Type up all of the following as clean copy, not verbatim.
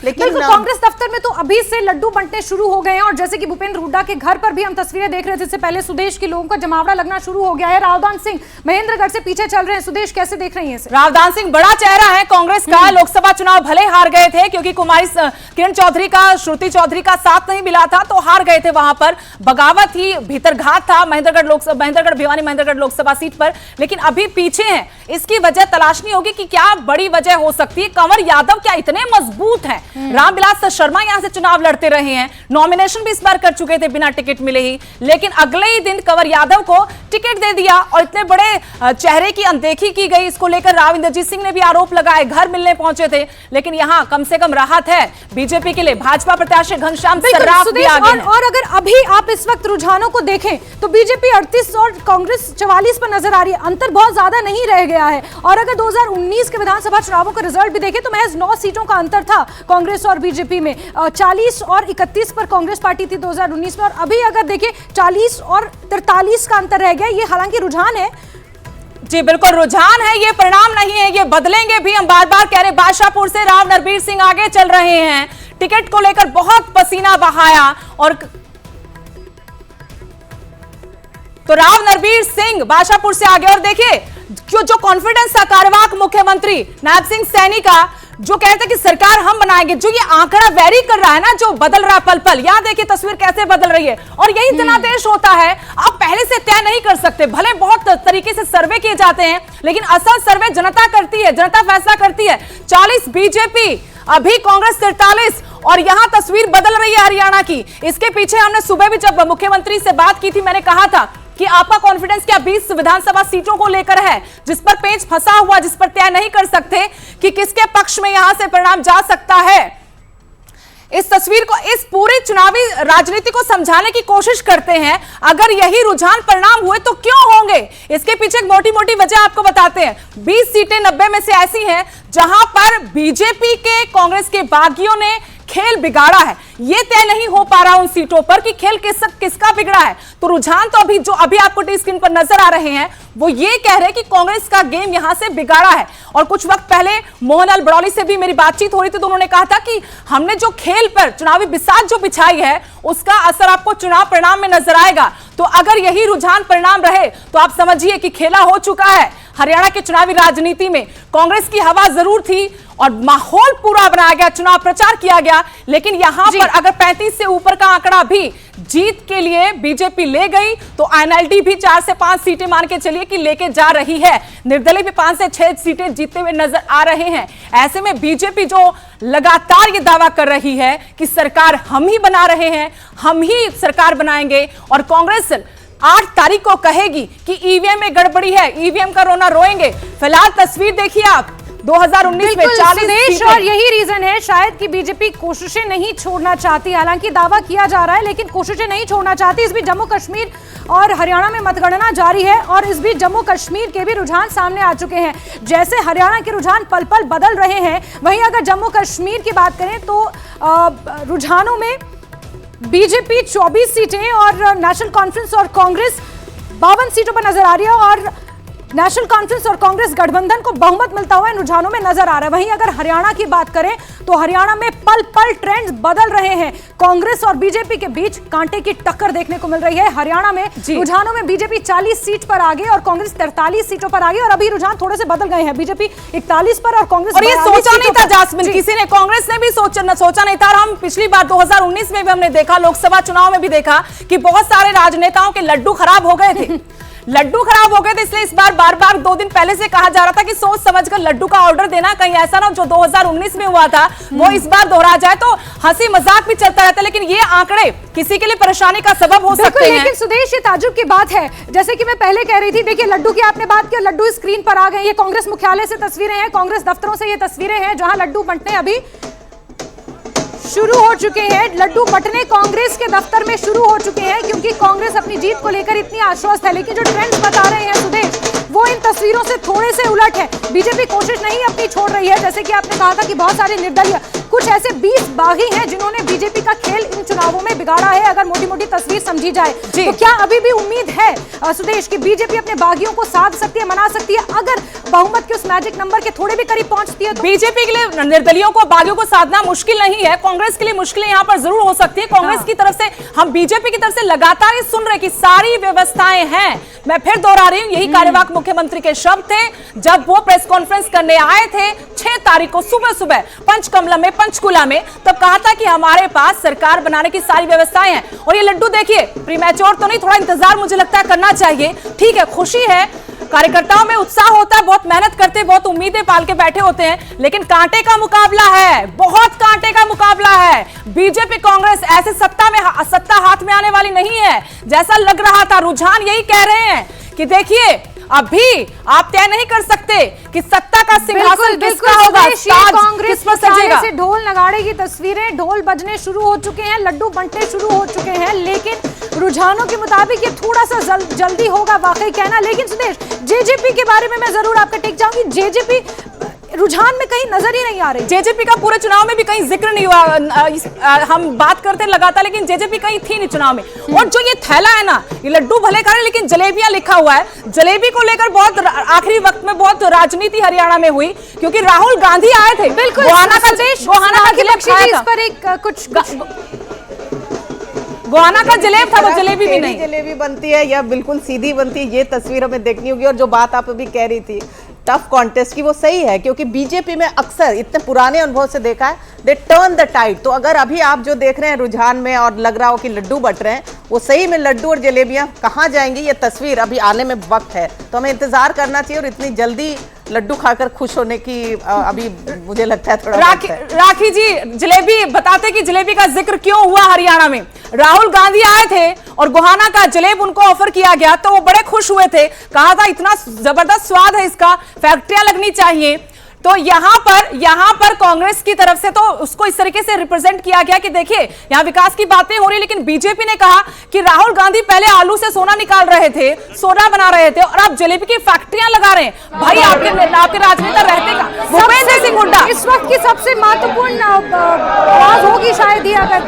लेकिन कांग्रेस दफ्तर में तो अभी से लड्डू बंटने शुरू हो गए हैं, और जैसे कि भूपेंद्र हुड्डा के घर पर भी हम तस्वीरें देख रहे थे, इससे पहले सुदेश के लोगों का जमावड़ा लगना शुरू हो गया है। रावदान सिंह महेंद्रगढ़ से पीछे चल रहे हैं। सुदेश, कैसे देख रही हैं इसे? रावदान सिंह बड़ा चेहरा है कांग्रेस का। लोकसभा चुनाव भले हार गए थे क्योंकि कुमारी किरण चौधरी का, श्रुति चौधरी का साथ नहीं मिला था, तो हार गए थे। वहां पर बगावत ही भीतरघात था महेंद्रगढ़ भिवानी महेंद्रगढ़ लोकसभा सीट पर, लेकिन अभी पीछे हैं। इसकी वजह तलाशनी होगी कि क्या बड़ी वजह हो सकती है। कंवर यादव क्या इतने मजबूत हैं? रामविलास शर्मा यहां से चुनाव लड़ते रहे हैं, नॉमिनेशन भी इस बार कर चुके थे बिना टिकट मिले ही, लेकिन अगले ही दिन कंवर यादव को टिकट दे दिया और इतने बड़े चेहरे की अनदेखी की गई। इसको लेकर राव इंद्रजीत सिंह ने भी आरोप लगाए, घर मिलने पहुंचे थे, लेकिन यहां कम से कम राहत है बीजेपी के लिए। भाजपा प्रत्याशी घनश्याम सर्राफ भी आगे हैं। और अगर अभी आप इस वक्त रुझानों को देखें तो बीजेपी 38 और कांग्रेस 44 पर नजर आ रही है। अंतर बहुत ज्यादा नहीं रह गया है। और अगर 2019 के विधानसभा चुनावों का रिजल्ट भी देखें तो महज 9 सीटों का अंतर था कांग्रेस और बीजेपी में। 40 और 31 पर कांग्रेस पार्टी थी 2019 में, और अभी अगर देखें 40 और 43 का अंतर रह गया। ये हालांकि रुझान है, जी बिल्कुल रुझान है, ये परिणाम नहीं है, ये बदलेंगे भी। हम बार बार कह रहे, बादशाहपुर से राव नरबीर सिंह आगे चल रहे हैं, टिकट को लेकर बहुत पसीना बहाया, और तो राव नरबीर सिंह बादशाहपुर से आगे। और देखिए जो कॉन्फिडेंस था कार्यवाहक मुख्यमंत्री नायब सिंह सैनी का, जो कहते हैं कि सरकार हम बनाएंगे, जो ये आंकड़ा वेरी कर रहा है ना, जो बदल रहा है पल पल, यहां देखिए तस्वीर कैसे बदल रही है। और यही जनादेश होता है, आप पहले से तय नहीं कर सकते। भले बहुत तरीके से सर्वे किए जाते हैं, लेकिन असल सर्वे जनता करती है, जनता फैसला करती है। 40 बीजेपी, अभी कांग्रेस 43, और यहां तस्वीर बदल रही है हरियाणा की। इसके पीछे हमने सुबह भी जब मुख्यमंत्री से बात की थी, मैंने कहा था कि आपका कॉन्फिडेंस क्या 20 विधानसभा सीटों को लेकर है, जिस पर पेंच फंसा हुआ, जिस पर तय नहीं कर सकते कि किसके पक्ष में यहां से परिणाम जा सकता है। इस तस्वीर को, इस पूरी चुनावी राजनीति को समझाने की कोशिश करते हैं। अगर यही रुझान परिणाम हुए तो क्यों होंगे, इसके पीछे एक मोटी मोटी वजह आपको बताते हैं। 20 सीटें 90 में से ऐसी हैं जहां पर बीजेपी के, कांग्रेस के बागियों ने खेल बिगाड़ा है। ये तय नहीं हो पा रहा उन सीटों पर कि खेल किसका बिगड़ा है। तो रुझान तो अभी जो अभी आपको टी स्क्रीन पर नजर आ रहे हैं, वो ये कह रहे हैं कि कांग्रेस का गेम यहां से बिगाड़ा है। और कुछ वक्त पहले मोहनलाल बड़ौली से भी मेरी बातचीत हो रही थी, तो उन्होंने कहा था कि हमने जो खेल पर चुनावी बिसात जो बिछाई है, उसका असर आपको चुनाव परिणाम में नजर आएगा। तो अगर यही रुझान परिणाम रहे तो आप समझिए कि खेला हो चुका है हरियाणा के चुनावी राजनीति में। कांग्रेस की हवा जरूर थी और माहौल पूरा बनाया गया, चुनाव प्रचार किया गया, लेकिन यहां पर अगर 35 से ऊपर का आंकड़ा भी जीत के लिए बीजेपी ले गई, तो एनएलडी भी 4 से 5 सीटें मान के चलिए कि लेके जा रही है। निर्दलीय भी 5 से 6 सीटें जीतते हुए नजर आ रहे हैं। ऐसे में बीजेपी जो लगातार ये दावा कर रही है कि सरकार हम ही बना रहे हैं, हम ही सरकार बनाएंगे, और कांग्रेस 8 तारीख को कहेगी कि ईवीएम में गड़बड़ी है, ईवीएम का रोना रोएंगे। फिलहाल तस्वीर देखिए आप 2019 में 40 और यही रीजन है शायद कि बीजेपी कोशिशें नहीं छोड़ना चाहती। हालांकि दावा किया जा रहा है, लेकिन कोशिशें नहीं छोड़ना चाहती। इस बीच जम्मू कश्मीर और हरियाणा में मतगणना जारी है, और इस बीच जम्मू कश्मीर के भी रुझान सामने आ चुके हैं। जैसे हरियाणा के रुझान पल पल बदल रहे हैं, वहीं अगर जम्मू कश्मीर की बात करें तो रुझानों में बीजेपी 24 सीटें और नेशनल कॉन्फ्रेंस और कांग्रेस 52 सीटों पर नजर आ रही है, और नेशनल कॉन्फ्रेंस और कांग्रेस गठबंधन को बहुमत मिलता हुआ इन रुझानों में नजर आ रहा है। वहीं अगर हरियाणा की बात करें तो हरियाणा में पल पल ट्रेंड्स बदल रहे हैं। कांग्रेस और बीजेपी के बीच कांटे की टक्कर देखने को मिल रही है। हरियाणा में रुझानों में बीजेपी 40 सीट पर आगे और कांग्रेस 43 सीटों पर आगे, और अभी रुझान थोड़े से बदल गए हैं, बीजेपी 41 पर और कांग्रेस। और ये सोचा नहीं था जास्मिन, किसी ने, कांग्रेस ने भी सोचा नहीं था। हम पिछली बार 2019 में भी हमने देखा, लोकसभा चुनाव में भी देखा कि बहुत सारे राजनेताओं के लड्डू खराब हो गए थे। लड्डू खराब हो गए थे, इसलिए इस बार बार 2 दिन पहले से कहा जा रहा था कि सोच समझकर लड्डू का ऑर्डर देना, कहीं ऐसा ना जो 2019 में हुआ था वो इस बार दोहरा जाए। तो हंसी मजाक भी चलता रहता है, लेकिन ये आंकड़े किसी के लिए परेशानी का सबब हो सकते हैं। लेकिन सुदेश, ये ताज्जुब की बात है, जैसे कि मैं पहले कह रही थी, देखिए लड्डू की आपने बात की, लड्डू स्क्रीन पर आ गए। ये कांग्रेस मुख्यालय से तस्वीरें हैं, कांग्रेस दफ्तरों से ये तस्वीरें हैं जहां लड्डू बंटने अभी शुरू हो चुके हैं। लड्डू बंटने कांग्रेस के दफ्तर में शुरू हो चुके हैं, क्योंकि कांग्रेस अपनी जीत को लेकर इतनी आश्वस्त है। लेकिन जो ट्रेंड्स बता रहे हैं सुदेश, वो इन तस्वीरों से थोड़े से उलट है। बीजेपी कोशिश नहीं अपनी छोड़ रही है, जैसे कि आपने कहा था कि बहुत सारे निर्दलीय कुछ ऐसे 20 बागी हैं जिन्होंने बीजेपी का खेल इन चुनावों में बिगाड़ा है, अगर मोटी मोटी तस्वीर समझी जाए। तो क्या अभी भी उम्मीद है सुदेश की बीजेपी अपने बागियों को साध सकती है, मना सकती है, अगर बहुमत के उस मैजिक नंबर के थोड़े भी करीब पहुंचती है? तो बीजेपी के लिए निर्दलियों को, बागियों को साधना मुश्किल नहीं है, कांग्रेस के लिए मुश्किलें यहाँ पर जरूर हो सकती है। कांग्रेस की तरफ से, हम बीजेपी की तरफ से लगातार ये सुन रहे कि सारी व्यवस्थाएं हैं। मैं फिर दोहरा रही हूं, यही कार्यवाहक मुख्यमंत्री के शब्द थे जब वो प्रेस कॉन्फ्रेंस करने आए थे 6 तारीख को सुबह सुबह पंचकमला में, पंचकुला में, तब कहा था कि हमारे पास सरकार बनाने की सारी व्यवस्थाएं हैं। और ये लड्डू देखिए, प्रीमैच्योर तो नहीं, थोड़ा इंतजार मुझे लगता है करना चाहिए। ठीक है, खुशी है, कार्यकर्ताओं में उत्साह होता है, बहुत मेहनत करते हैं, बहुत उम्मीदें पाल के बैठे होते हैं, लेकिन कांटे का मुकाबला है, बहुत कांटे का मुकाबला है। बीजेपी कांग्रेस ऐसे सत्ता हाथ में आने वाली नहीं है जैसा लग रहा था। रुझान यही कह रहे हैं कि देखिए, अभी आप तय नहीं कर सकते कि सत्ता का सिंहासन किसका होगा, कांग्रेस पर सजेगा। से ढोल नगाड़े की तस्वीरें, ढोल बजने शुरू हो चुके हैं, लड्डू बंटने शुरू हो चुके हैं, लेकिन रुझानों के मुताबिक ये थोड़ा सा जल्दी होगा वाकई कहना। लेकिन सुदेश, जेजेपी के बारे में मैं जरूर आपका टेक चाहूंगी। जेजेपी रुझान में कहीं नजर ही नहीं आ रही। जेजेपी का पूरे चुनाव में भी कहीं जिक्र नहीं हुआ। हम बात करते हैं लगातार, लेकिन जेजेपी कहीं थी नहीं चुनाव में। और जो ये थैला है ना, ये लड्डू भले खा रहे लेकिन जलेबियां लिखा हुआ है। जलेबी को लेकर बहुत आखिरी वक्त में बहुत राजनीति हरियाणा में हुई, क्योंकि राहुल गांधी आए थे। बिल्कुल, गोहाना का गोहाना का जलेब था, वो जलेबी भी नहीं। जलेबी बनती है या बिल्कुल सीधी बनती है, ये तस्वीर हमें देखनी होगी। और जो बात आप अभी कह रही थी टफ कॉन्टेस्ट की, वो सही है, क्योंकि बीजेपी में अक्सर इतने पुराने अनुभव से देखा है, दे टर्न द टाइड। तो अगर अभी आप जो देख रहे हैं रुझान में और लग रहा हो कि लड्डू बट रहे हैं, वो सही में लड्डू और जलेबियां कहाँ जाएंगी, ये तस्वीर अभी आने में वक्त है। तो हमें इंतजार करना चाहिए, और इतनी जल्दी लड्डू खाकर खुश होने की अभी मुझे लगता है थोड़ा राखी जी, जलेबी बताते कि जलेबी का जिक्र क्यों हुआ हरियाणा में। राहुल गांधी आए थे और गोहाना का जलेब उनको ऑफर किया गया, तो वो बड़े खुश हुए थे, कहा था इतना जबरदस्त स्वाद है इसका, फैक्ट्रियां लगनी चाहिए। तो यहां पर कांग्रेस की तरफ से तो उसको इस तरीके से रिप्रेजेंट किया गया कि देखिए, यहां विकास की बातें हो रही, लेकिन बीजेपी ने कहा कि राहुल गांधी पहले आलू से सोना निकाल रहे थे, सोना बना रहे थे, और अब जलेबी की फैक्ट्रियां लगा रहे हैं। भाई, आपके राजनेता रहते का भूपेंद्र सिंह हुड्डा इस वक्त की सबसे महत्वपूर्ण आवाज होगी शायद ही। अगर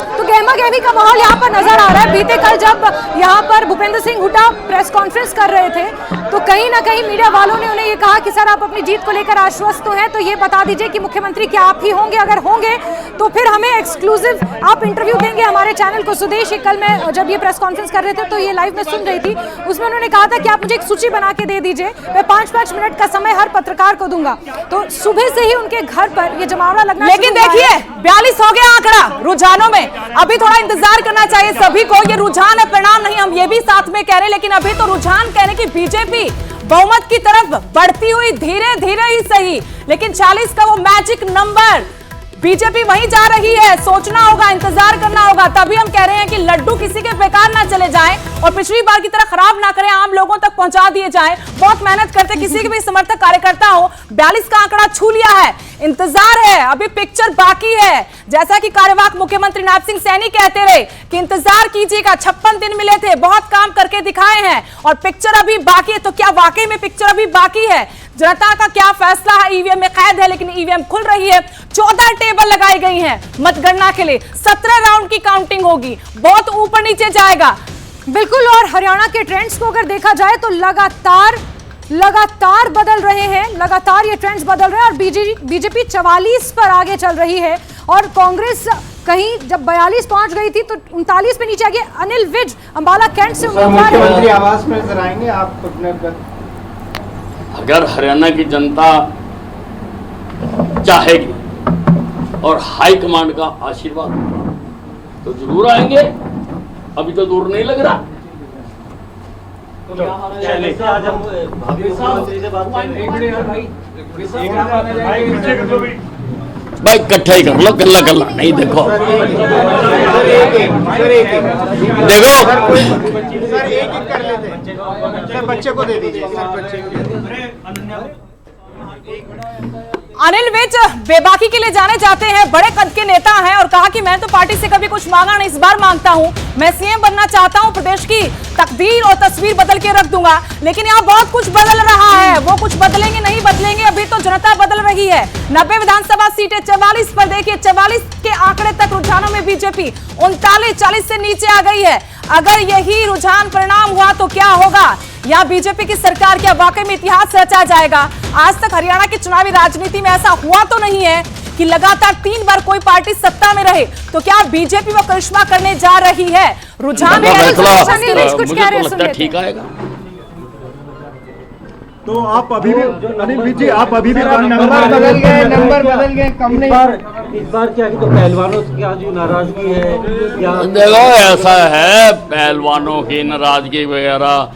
तो गहमा गहमी का माहौल यहाँ पर नजर आ रहा है। बीते कल जब यहाँ पर भूपेंद्र सिंह हुड्डा प्रेस कॉन्फ्रेंस कर रहे थे, तो कहीं ना कहीं मीडिया वालों ने उन्हें ये कहा कि सर, आप अपनी जीत को लेकर आश्वस्त तो हैं, तो ये बता दीजिए कि मुख्यमंत्री क्या आप ही होंगे? अगर होंगे तो फिर हमें एक्सक्लूसिव आप इंटरव्यू देंगे हमारे चैनल को। सुदेश, कल मैं जब ये प्रेस कॉन्फ्रेंस कर रहे थे तो ये लाइव में सुन रही थी, उसमें उन्होंने कहा था कि आप मुझे एक सूची बना के दे दीजिए, मैं 5-5 मिनट का समय हर पत्रकार को दूंगा। तो सुबह से ही उनके घर पर ये जमावड़ा लगना, लेकिन देखिए 42 हो गया आंकड़ा रुझानों में। अभी थोड़ा इंतजार करना चाहिए सभी को। ये रुझान है, परिणाम नहीं, हम ये भी साथ में कह रहे, लेकिन अभी तो रुझान कहने की बीजेपी बहुमत की तरफ बढ़ती हुई धीरे धीरे ही सही, लेकिन 40 का वो मैजिक नंबर बीजेपी वहीं जा रही है। सोचना होगा, इंतजार करना होगा, तभी हम कह रहे हैं कि लड्डू किसी के बेकार ना चले जाएं और पिछली बार की तरह खराब ना करें, आम लोगों तक पहुंचा दिए जाएं। बहुत मेहनत करते किसी के भी समर्थक कार्यकर्ता हो, 42 का आंकड़ा छू लिया है, इंतजार है, अभी पिक्चर बाकी है। जैसा कि कार्यवाहक मुख्यमंत्री नायब सिंह सैनी कहते रहे कि इंतजार कीजिएगा, 56 दिन मिले थे, बहुत काम करके दिखाए हैं और पिक्चर अभी बाकी है। तो क्या वाकई में पिक्चर अभी बाकी है? जनता का क्या फैसला है? ईवीएम में कैद है, लेकिन ईवीएम खुल रही है। 14 टेबल लगाई गई हैं मतगणना के लिए, 17 राउंड की काउंटिंग होगी, बहुत ऊपर नीचे जाएगा। बिल्कुल, और हरियाणा के ट्रेंड्स को अगर देखा जाए तो लगातार बदल रहे हैं, लगातार ये ट्रेंड्स बदल रहे हैं, और बीजेपी 44 पर आगे चल रही है, और कांग्रेस कहीं जब 42 पहुंच गई थी तो 39 पे नीचे आ गई। अनिल विज अंबाला कैंट से उम्मीदवार है। मुख्यमंत्री आवास में नजर आएंगे आप अपने? अगर हरियाणा की जनता चाहेगी और हाई कमांड का आशीर्वाद तो जरूर आएंगे, अभी तो दूर नहीं लग रहा। भाई इकट्ठा ही कर लो, गल्ला गल्ला नहीं। देखो देखो सर, बच्चे को दे दीजिए सर, बच्चे को। अनिल विज बेबाकी के लिए जाने जाते हैं, बड़े कद के नेता हैं और कहा कि मैं तो पार्टी से कभी कुछ मांगा नहीं, इस बार मांगता हूं, मैं सीएम बनना चाहता हूं, प्रदेश की तकदीर और तस्वीर बदल के रख दूंगा। लेकिन यहाँ बहुत कुछ बदल रहा है, वो कुछ बदलेंगे नहीं बदलेंगे, अभी तो जनता बदल रही है। 90 विधानसभा सीटें 44 पर, देखिए 44 के आंकड़े तक रुझानों में बीजेपी 39-40 से नीचे आ गई है। अगर यही रुझान परिणाम हुआ तो क्या होगा? या बीजेपी की सरकार क्या वाकई में इतिहास रचा जाएगा? आज तक हरियाणा की चुनावी राजनीति में ऐसा हुआ तो नहीं है कि लगातार 3 बार कोई पार्टी सत्ता में रहे, तो क्या बीजेपी वो करिश्मा करने जा रही है? रुझान कुछ कह रहे हैं, ठीक आएगा। तो आप अभी भी अनिल विज जी, आप अभी भी नंबर बदल गए, कम नहीं। इस बार क्या तो पहलवानों की आज नाराजगी है या देखो ऐसा है, पहलवानों की नाराजगी वगैरह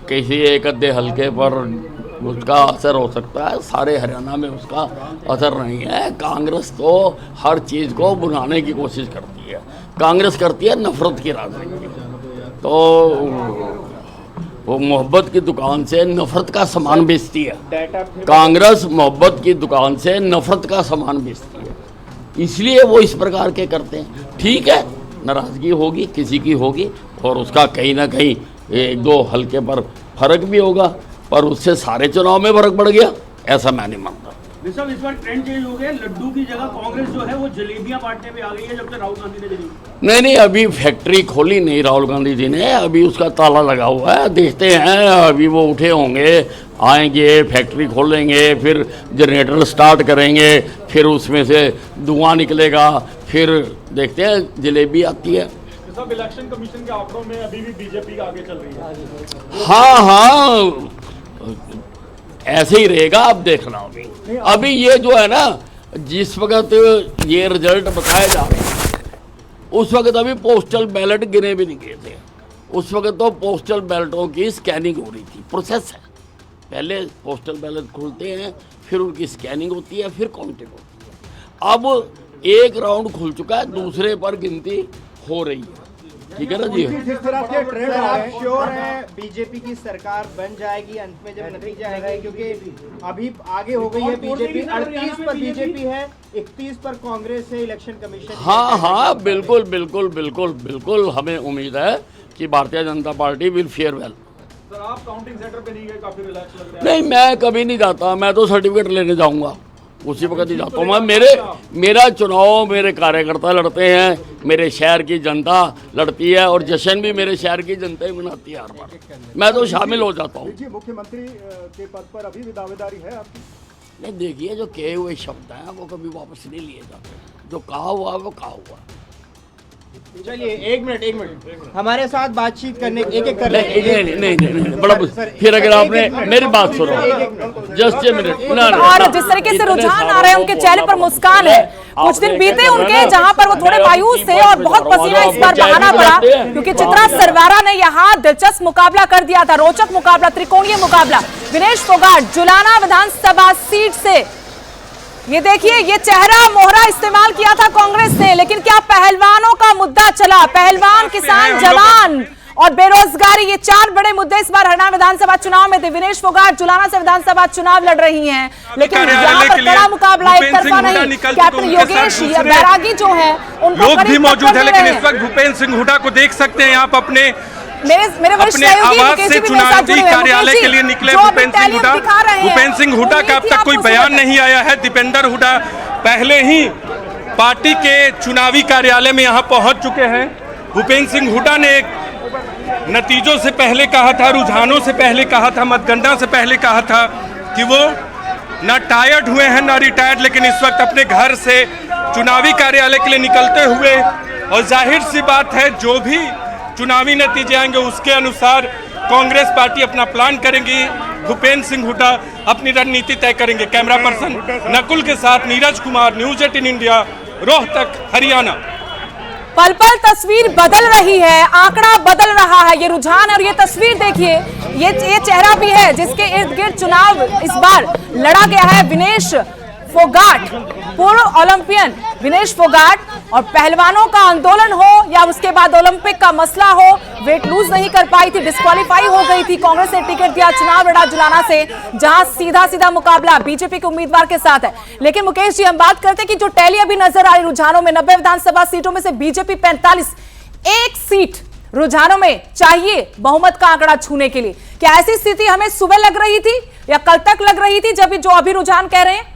किसी एक अद्धे हल्के पर उसका असर हो सकता है, सारे हरियाणा में उसका असर नहीं है। कांग्रेस तो हर चीज़ को बुलाने की कोशिश करती है, कांग्रेस करती है नफरत की राजनीति। तो वो मोहब्बत की दुकान से नफरत का सामान बेचती है, कांग्रेस मोहब्बत की दुकान से नफरत का सामान बेचती है, इसलिए वो इस प्रकार के करते हैं। ठीक है, नाराजगी होगी, किसी की होगी, और उसका कहीं ना कहीं 1-2 हल्के पर फर्क भी होगा, पर उससे सारे चुनाव में फर्क पड़ गया, ऐसा मैं नहीं मानता। इस बार ट्रेंड चेंज हो गया, लड्डू की जगह कांग्रेस जो है वो जलेबियां बांटने पे आ गई है, जब से राहुल गांधी ने जलेबी। नहीं, अभी फैक्ट्री खोली नहीं राहुल गांधी जी ने, अभी उसका ताला लगा हुआ है, देखते हैं। अभी वो उठे होंगे, आएंगे, फैक्ट्री खोलेंगे, फिर जनरेटर स्टार्ट करेंगे, फिर उसमें से धुआं निकलेगा, फिर देखते हैं जलेबी आती है। सब इलेक्शन कमीशन के आंकड़ों में अभी भी बीजेपी आगे चल रही है। हाँ, ऐसे ही रहेगा, अब देखना। अभी ये जो है ना, जिस वक्त ये रिजल्ट बताए जा रहे हैं, उस वक्त अभी पोस्टल बैलेट गिने भी नहीं गए थे। उस वक्त तो पोस्टल बैलेटों की स्कैनिंग हो रही थी, प्रोसेस है। पहले पोस्टल बैलेट खुलते हैं, फिर उनकी स्कैनिंग होती है, फिर काउंटिंग होती है। अब एक राउंड खुल चुका है, दूसरे पर गिनती हो रही है। ठीक है ना जी? जिस तरह के ट्रेंड आप श्योर है बीजेपी की सरकार बन जाएगी अंत में जब नतीजा आएगा? क्योंकि अभी आगे हो गई है बीजेपी, 38 पर बीजेपी है, 31 पर कांग्रेस है, इलेक्शन कमीशन। हाँ, बिल्कुल हमें उम्मीद है कि Bharatiya Janata party will fair well. Sir, आप काउंटिंग सेंटर पे नहीं गए, काफी रिलैक्स लग रहा है। नहीं, मैं कभी नहीं जाता, मैं तो सर्टिफिकेट लेने जाऊंगा, उसी वक्त ही जाता हूँ मैं। मेरा चुनाव मेरे कार्यकर्ता लड़ते हैं, मेरे शहर की जनता लड़ती है, और जश्न भी मेरे शहर की जनता ही मनाती है हर बार। मैं तो शामिल हो जाता हूँ। मुख्यमंत्री के पद पर अभी भी दावेदारी है आपकी? नहीं, देखिए, जो कहे हुए शब्द हैं वो कभी वापस नहीं लिए जाते, जो कहा हुआ वो कहा हुआ। चलिए एक मिनट हमारे साथ बातचीत करने एक कर नहीं, बड़ा फिर अगर आपने मेरी बात सुनो, जस्ट ए मिनट। और जिस तरीके से रुझान आ रहे हैं, उनके चेहरे पर मुस्कान है। कुछ दिन बीते उनके जहां पर वो थोड़े मायूस थे और बहुत पसीना इस बार बहाना पड़ा, क्योंकि चित्रा सरवारा ने यहाँ दिलचस्प मुकाबला कर दिया था, रोचक मुकाबला, त्रिकोणीय मुकाबला। विनेश फोगाट जुलाना विधानसभा सीट से, ये देखिए, ये चेहरा मोहरा इस्तेमाल किया था कांग्रेस ने, लेकिन क्या पहलवानों का मुद्दा चला? पहलवान, किसान, जवान और बेरोजगारी, ये 4 बड़े मुद्दे इस बार हरियाणा विधानसभा चुनाव में थे। विनेश फोगाट जुलाना से विधानसभा चुनाव लड़ रही हैं, लेकिन यहाँ पर कड़ा मुकाबला एक तरफा नहीं। कैप्टन योगेश बैरागी जो है, लोग भी मौजूद है, लेकिन इस वक्त भूपेंद्र सिंह हुड्डा को देख सकते हैं आप अपने आवाज से चुनावी कार्यालय के लिए निकले भूपेंद्र सिंह हुड्डा। भूपेंद्र सिंह हुड्डा का अब तक कोई बयान नहीं आया है। दीपेंद्र हुड्डा पहले ही पार्टी के चुनावी कार्यालय में यहां पहुंच चुके हैं। भूपेंद्र सिंह हुड्डा ने नतीजों से पहले कहा था, रुझानों से पहले कहा था, मतगणना से पहले कहा था कि वो ना टायर्ड हुए हैं ना रिटायर्ड, लेकिन इस वक्त अपने घर से चुनावी कार्यालय के लिए निकलते हुए, और जाहिर सी बात है जो भी चुनावी नतीजे आएंगे उसके अनुसार कांग्रेस पार्टी अपना प्लान करेंगी, भूपेंद्र सिंह हुड्डा अपनी रणनीति तय करेंगे। कैमरा पर्सन नकुल के साथ नीरज कुमार, न्यूज 18 इंडिया, रोहतक, हरियाणा। पल पल तस्वीर बदल रही है, आंकड़ा बदल रहा है, ये रुझान और ये तस्वीर देखिए, ये चेहरा भी है जिसके इर्द गिर्द चुनाव इस बार लड़ा गया है। विनेश फोगाट, पूर्व ओलंपियन विनेश फोगाट, और पहलवानों का आंदोलन हो या उसके बाद ओलंपिक का मसला हो, वेट लूज नहीं कर पाई थी, डिस्क्वालीफाई हो गई थी। कांग्रेस ने टिकट दिया चुनाव लड़ा जुलाना से, जहां सीधा सीधा मुकाबला बीजेपी के उम्मीदवार के साथ है। लेकिन मुकेश जी, हम बात करते हैं कि जो टैली अभी नजर आई रुझानों में, 90 विधानसभा सीटों में से बीजेपी 45, एक सीट रुझानों में चाहिए बहुमत का आंकड़ा छूने के लिए। क्या ऐसी स्थिति हमें सुबह लग रही थी या कल तक लग रही थी, जब जो अभी रुझान कह रहे हैं?